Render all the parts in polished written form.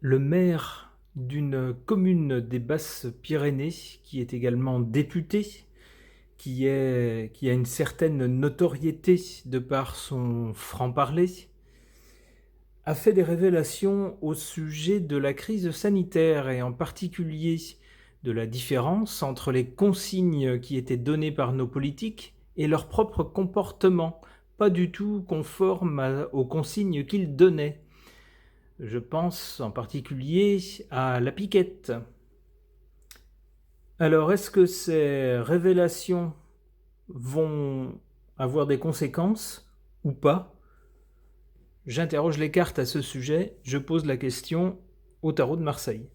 Le maire d'une commune des Basses-Pyrénées, qui est également député, qui a une certaine notoriété de par son franc-parler, a fait des révélations au sujet de la crise sanitaire et en particulier de la différence entre les consignes qui étaient données par nos politiques et leur propre comportement, pas du tout conforme aux consignes qu'ils donnaient. Je pense en particulier à la piquette. Alors, est-ce que ces révélations vont avoir des conséquences ou pas? J'interroge les cartes à ce sujet, je pose la question au tarot de Marseille.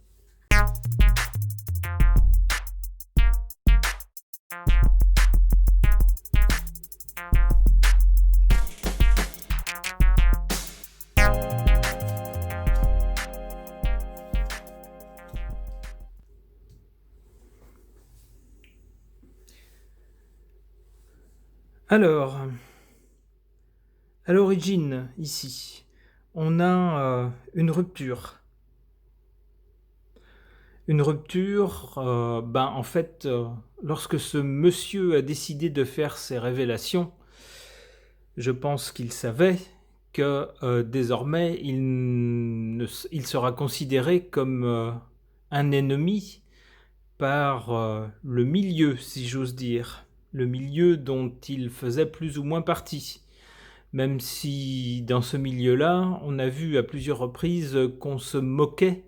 Alors, à l'origine, ici, on a une rupture. Une rupture, en fait, lorsque ce monsieur a décidé de faire ses révélations, je pense qu'il savait que désormais il sera considéré comme un ennemi par le milieu, si j'ose dire, le milieu dont il faisait plus ou moins partie. Même si dans ce milieu-là, on a vu à plusieurs reprises qu'on se moquait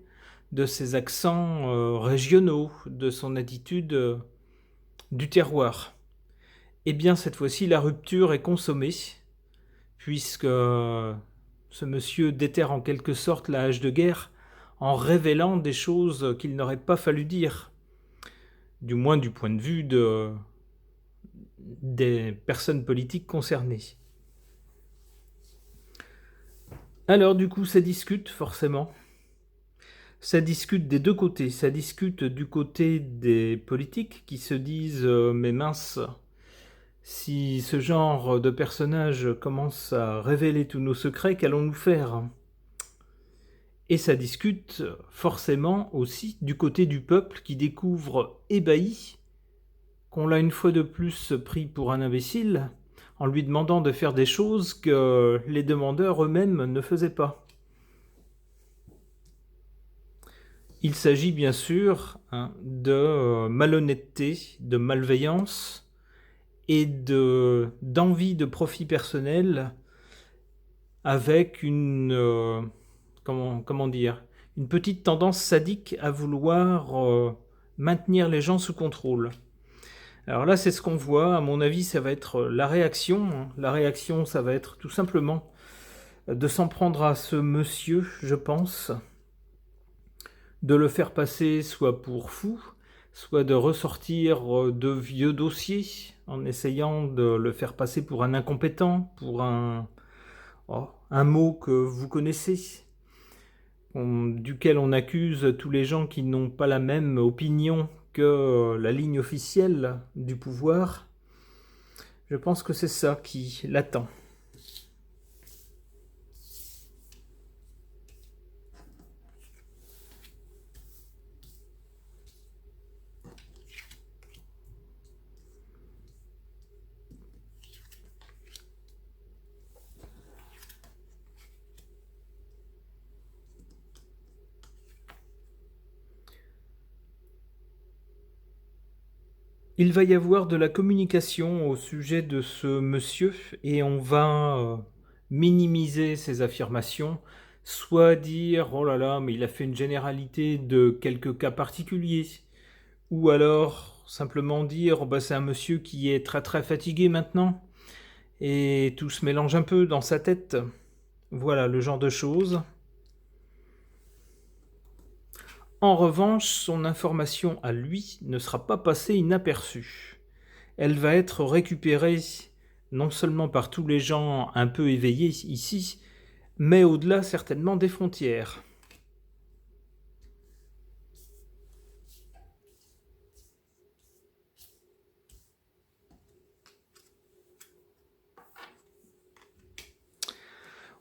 de ses accents régionaux, de son attitude du terroir. Eh bien, cette fois-ci, la rupture est consommée, puisque ce monsieur déterre en quelque sorte la hache de guerre en révélant des choses qu'il n'aurait pas fallu dire, du moins du point de vue des personnes politiques concernées. Alors du coup, ça discute forcément. Ça discute des deux côtés. Ça discute du côté des politiques qui se disent mais mince, si ce genre de personnage commence à révéler tous nos secrets, qu'allons-nous faire? Et ça discute forcément aussi du côté du peuple qui découvre ébahi qu'on l'a une fois de plus pris pour un imbécile en lui demandant de faire des choses que les demandeurs eux-mêmes ne faisaient pas. Il s'agit bien sûr de malhonnêteté, de malveillance et d'envie de profit personnel avec comment dire, une petite tendance sadique à vouloir maintenir les gens sous contrôle. Alors là, c'est ce qu'on voit. À mon avis, ça va être la réaction. La réaction, ça va être tout simplement de s'en prendre à ce monsieur, je pense, de le faire passer soit pour fou, soit de ressortir de vieux dossiers en essayant de le faire passer pour un incompétent, pour un mot que vous connaissez, duquel on accuse tous les gens qui n'ont pas la même opinion que la ligne officielle du pouvoir. Je pense que c'est ça qui l'attend. Il va y avoir de la communication au sujet de ce monsieur et on va minimiser ses affirmations, soit dire oh là là, mais il a fait une généralité de quelques cas particuliers, ou alors simplement dire oh bah, c'est un monsieur qui est très très fatigué maintenant et tout se mélange un peu dans sa tête. Voilà le genre de choses. En revanche, son information à lui ne sera pas passée inaperçue. Elle va être récupérée non seulement par tous les gens un peu éveillés ici, mais au-delà certainement des frontières.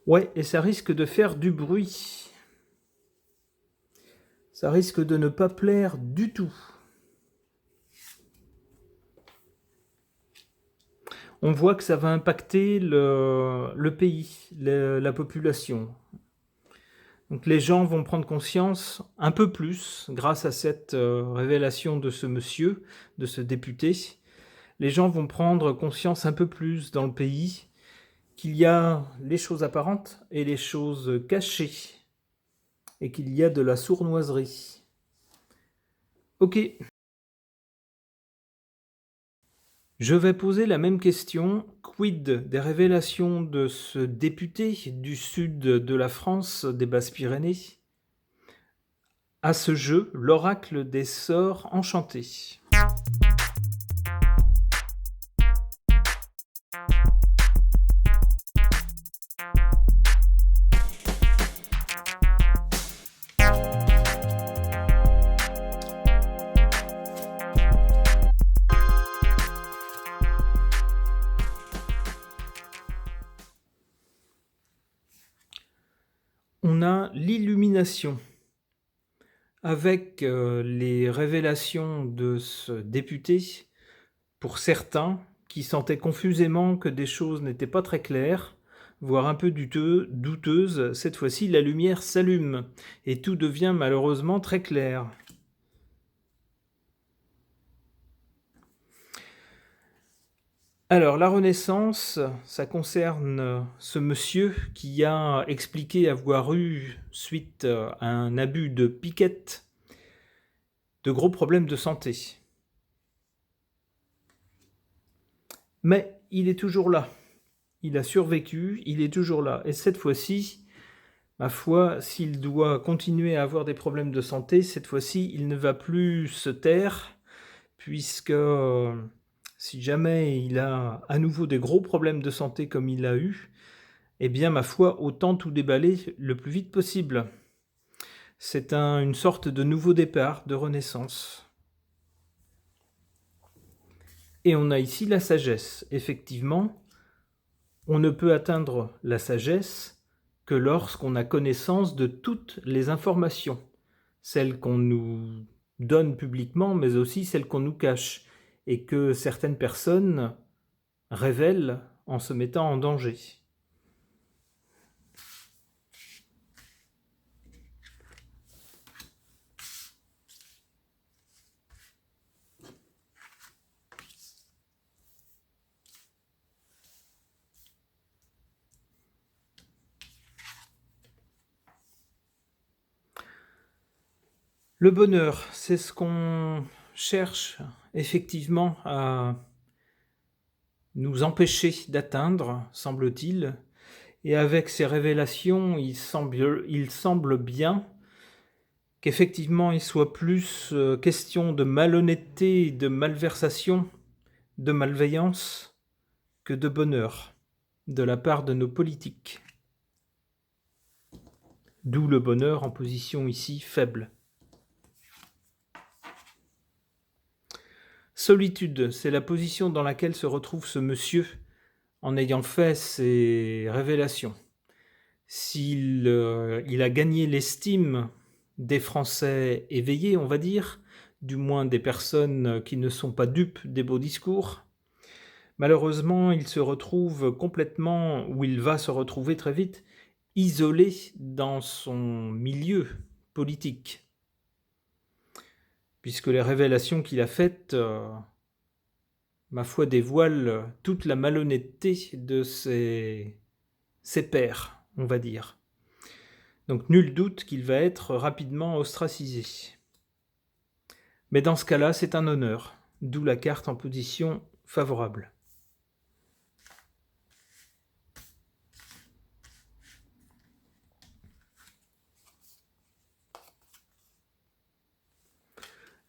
Ouais, et ça risque de faire du bruit. ça risque de ne pas plaire du tout. On voit que ça va impacter le pays, la population. Donc les gens vont prendre conscience un peu plus, grâce à cette révélation de ce monsieur, de ce député, les gens vont prendre conscience un peu plus dans le pays qu'il y a les choses apparentes et les choses cachées, et qu'il y a de la sournoiserie. Ok. Je vais poser la même question. Quid des révélations de ce député du sud de la France, des Basses-Pyrénées, à ce jeu, l'oracle des sorts enchantés? On a l'illumination. Avec les révélations de ce député, pour certains qui sentaient confusément que des choses n'étaient pas très claires, voire un peu douteuses, cette fois-ci la lumière s'allume et tout devient malheureusement très clair. Alors, la Renaissance, ça concerne ce monsieur qui a expliqué avoir eu, suite à un abus de piquette, de gros problèmes de santé. Mais il est toujours là. Il a survécu, il est toujours là. Et cette fois-ci, ma foi, s'il doit continuer à avoir des problèmes de santé, cette fois-ci, il ne va plus se taire, puisque si jamais il a à nouveau des gros problèmes de santé comme il a eu, eh bien, ma foi, autant tout déballer le plus vite possible. C'est une sorte de nouveau départ, de renaissance. Et on a ici la sagesse. Effectivement, on ne peut atteindre la sagesse que lorsqu'on a connaissance de toutes les informations, celles qu'on nous donne publiquement, mais aussi celles qu'on nous cache, et que certaines personnes révèlent en se mettant en danger. Le bonheur, c'est ce qu'on cherche effectivement à nous empêcher d'atteindre, semble-t-il. Et avec ces révélations, il semble bien qu'effectivement il soit plus question de malhonnêteté, de malversation, de malveillance, que de bonheur de la part de nos politiques. D'où le bonheur en position ici faible. Solitude, c'est la position dans laquelle se retrouve ce monsieur en ayant fait ces révélations. S'il il a gagné l'estime des Français éveillés, on va dire, du moins des personnes qui ne sont pas dupes des beaux discours, malheureusement, il se retrouve complètement, ou il va se retrouver très vite, isolé dans son milieu politique. Puisque les révélations qu'il a faites, ma foi, dévoilent toute la malhonnêteté de ses pairs, on va dire. Donc nul doute qu'il va être rapidement ostracisé. Mais dans ce cas-là, c'est un honneur, d'où la carte en position favorable.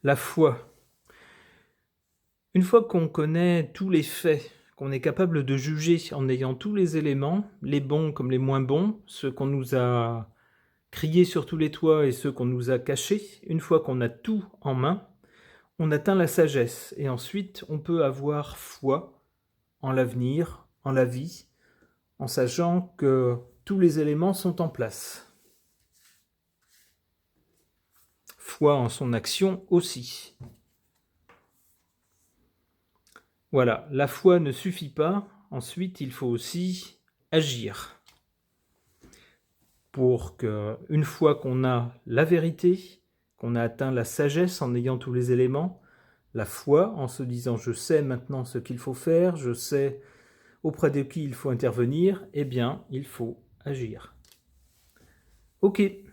La foi. Une fois qu'on connaît tous les faits, qu'on est capable de juger en ayant tous les éléments, les bons comme les moins bons, ceux qu'on nous a criés sur tous les toits et ceux qu'on nous a cachés, une fois qu'on a tout en main, on atteint la sagesse. Et ensuite, on peut avoir foi en l'avenir, en la vie, en sachant que tous les éléments sont en place. foi en son action aussi. Voilà, la foi ne suffit pas. Ensuite, il faut aussi agir. Pour que, une fois qu'on a la vérité, qu'on a atteint la sagesse en ayant tous les éléments, la foi en se disant je sais maintenant ce qu'il faut faire, je sais auprès de qui il faut intervenir, eh bien, il faut agir. Ok.